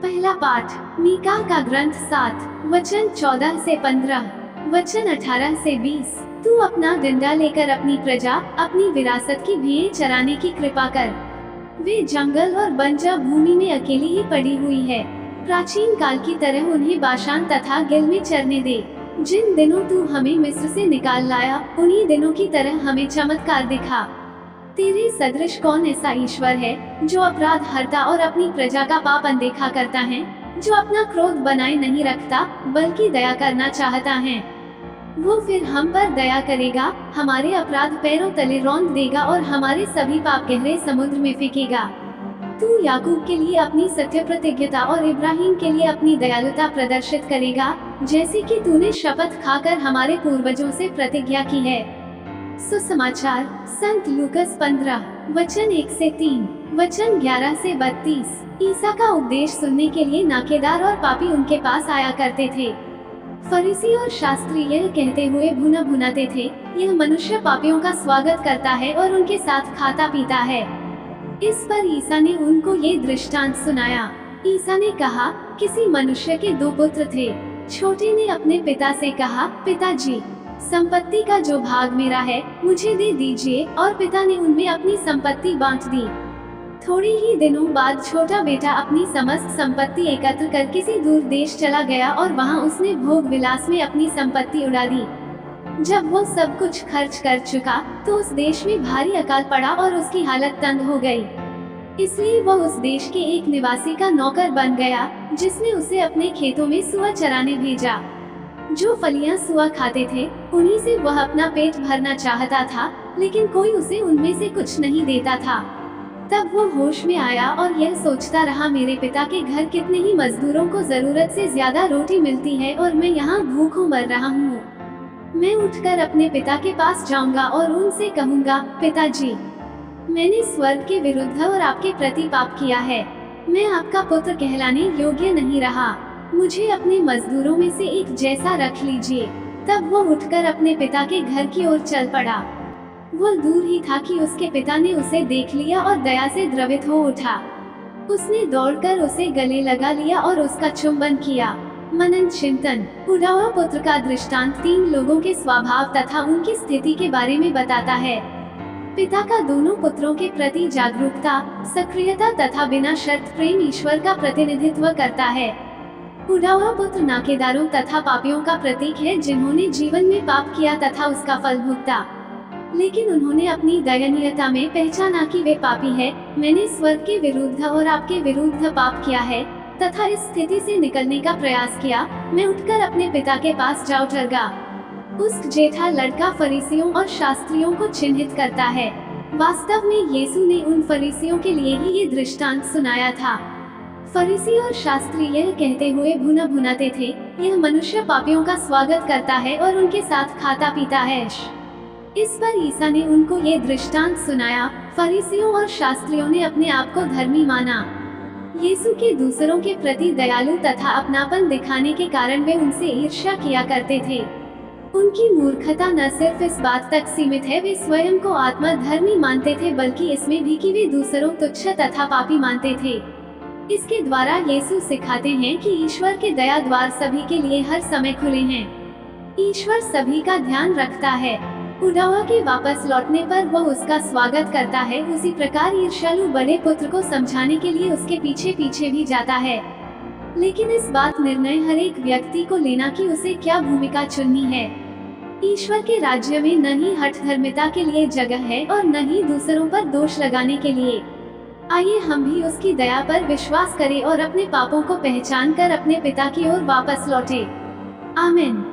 पहला पाठ मीका का ग्रंथ 7 वचन 14 से 15 वचन 18 से 20। तू अपना डंडा लेकर अपनी प्रजा अपनी विरासत की भेड़ चराने की कृपा कर। वे जंगल और बंजर भूमि में अकेली ही पड़ी हुई है। प्राचीन काल की तरह उन्हें बाशान तथा गिल में चरने दे। जिन दिनों तू हमें मिस्र से निकाल लाया, उन्हीं दिनों की तरह हमें चमत्कार दिखा। तेरे सदृश कौन ऐसा ईश्वर है जो अपराध हरता और अपनी प्रजा का पाप अनदेखा करता है, जो अपना क्रोध बनाए नहीं रखता बल्कि दया करना चाहता है। वो फिर हम पर दया करेगा, हमारे अपराध पैरों तले रौंद देगा और हमारे सभी पाप गहरे समुद्र में फेंकेगा। तू याकूब के लिए अपनी सत्य प्रतिज्ञता और इब्राहिम के लिए अपनी दयालुता प्रदर्शित करेगा, जैसे कि तूने शपथ खाकर हमारे पूर्वजों से प्रतिज्ञा की है। सुसमाचार संत लूकस 15 वचन 1 से 3 वचन 11 से 32। ईसा का उपदेश सुनने के लिए नाकेदार और पापी उनके पास आया करते थे। फरीसी और शास्त्री यह कहते हुए भुना भुनाते थे, यह मनुष्य पापियों का स्वागत करता है और उनके साथ खाता पीता है। इस पर ईसा ने उनको ये दृष्टांत सुनाया। ईसा ने कहा, किसी मनुष्य के 2 पुत्र थे। छोटे ने अपने पिता से कहा, पिताजी, संपत्ति का जो भाग मेरा है मुझे दे दीजिए, और पिता ने उनमें अपनी संपत्ति बांट दी। थोड़े ही दिनों बाद छोटा बेटा अपनी समस्त संपत्ति एकत्र कर किसी दूर देश चला गया और वहां उसने भोग विलास में अपनी संपत्ति उड़ा दी। जब वो सब कुछ खर्च कर चुका तो उस देश में भारी अकाल पड़ा और उसकी हालत तंग हो गई। इसलिए वो उस देश के एक निवासी का नौकर बन गया, जिसने उसे अपने खेतों में सुअर चराने भेजा। जो फलियां सुअर खाते थे उन्हीं से वह अपना पेट भरना चाहता था, लेकिन कोई उसे उनमें से कुछ नहीं देता था। तब वो होश में आया और यह सोचता रहा, मेरे पिता के घर कितने ही मजदूरों को जरूरत से ज्यादा रोटी मिलती है और मैं यहाँ भूखों मर रहा हूँ। मैं उठकर अपने पिता के पास जाऊंगा और उनसे कहूँगा, पिताजी, मैंने स्वर्ग के विरुद्ध और आपके प्रति पाप किया है। मैं आपका पुत्र कहलाने योग्य नहीं रहा। मुझे अपने मजदूरों में से एक जैसा रख लीजिए। तब वो उठकर अपने पिता के घर की ओर चल पड़ा। वो दूर ही था कि उसके पिता ने उसे देख लिया और दया से द्रवित हो उठा। उसने दौड़कर उसे गले लगा लिया और उसका चुंबन किया। मनन चिंतन। उड़ा हुआ पुत्र का दृष्टांत 3 लोगों के स्वभाव तथा उनकी स्थिति के बारे में बताता है। पिता का दोनों पुत्रों के प्रति जागरूकता, सक्रियता तथा बिना शर्त प्रेम ईश्वर का प्रतिनिधित्व करता है। उड़ा हुआ पुत्र नाकेदारों तथा पापियों का प्रतीक है, जिन्होंने जीवन में पाप किया तथा उसका फल भुगता। लेकिन उन्होंने अपनी दयनीयता में पहचाना कि वे पापी है। मैंने स्वर्ग के विरुद्ध और आपके विरुद्ध पाप किया है तथा इस स्थिति से निकलने का प्रयास किया। मैं उठकर अपने पिता के पास जा उतरगा। उस जेठा लड़का फरीसियों और शास्त्रियों को चिन्हित करता है। वास्तव में यीशु ने उन फरीसियों के लिए ही ये दृष्टांत सुनाया था। फरीसी और शास्त्री यह कहते हुए भुना भुनाते थे, यह मनुष्य पापियों का स्वागत करता है और उनके साथ खाता पीता है। इस पर ईसा ने उनको ये दृष्टांत सुनाया। फरीसियों और शास्त्रियों ने अपने आप को धर्मी माना। यीशु के दूसरों के प्रति दयालु तथा अपनापन दिखाने के कारण वे उनसे ईर्ष्या किया करते थे। उनकी मूर्खता न सिर्फ इस बात तक सीमित है वे स्वयं को आत्मा धर्मी मानते थे, बल्कि इसमें भी कि वे दूसरों तुच्छ तथा पापी मानते थे। इसके द्वारा यीशु सिखाते हैं कि ईश्वर के दया द्वार सभी के लिए हर समय खुले हैं। ईश्वर सभी का ध्यान रखता है। उड़ावा के वापस लौटने पर वह उसका स्वागत करता है। उसी प्रकार ईर्ष्यालु बड़े पुत्र को समझाने के लिए उसके पीछे पीछे भी जाता है। लेकिन इस बात निर्णय हर एक व्यक्ति को लेना कि उसे क्या भूमिका चुननी है। ईश्वर के राज्य में न ही हठधर्मिता के लिए जगह है और न ही दूसरों पर दोष लगाने के लिए। आइए हम भी उसकी दया पर विश्वास करें और अपने पापों को पहचान कर अपने पिता की ओर वापस लौटें। आमीन।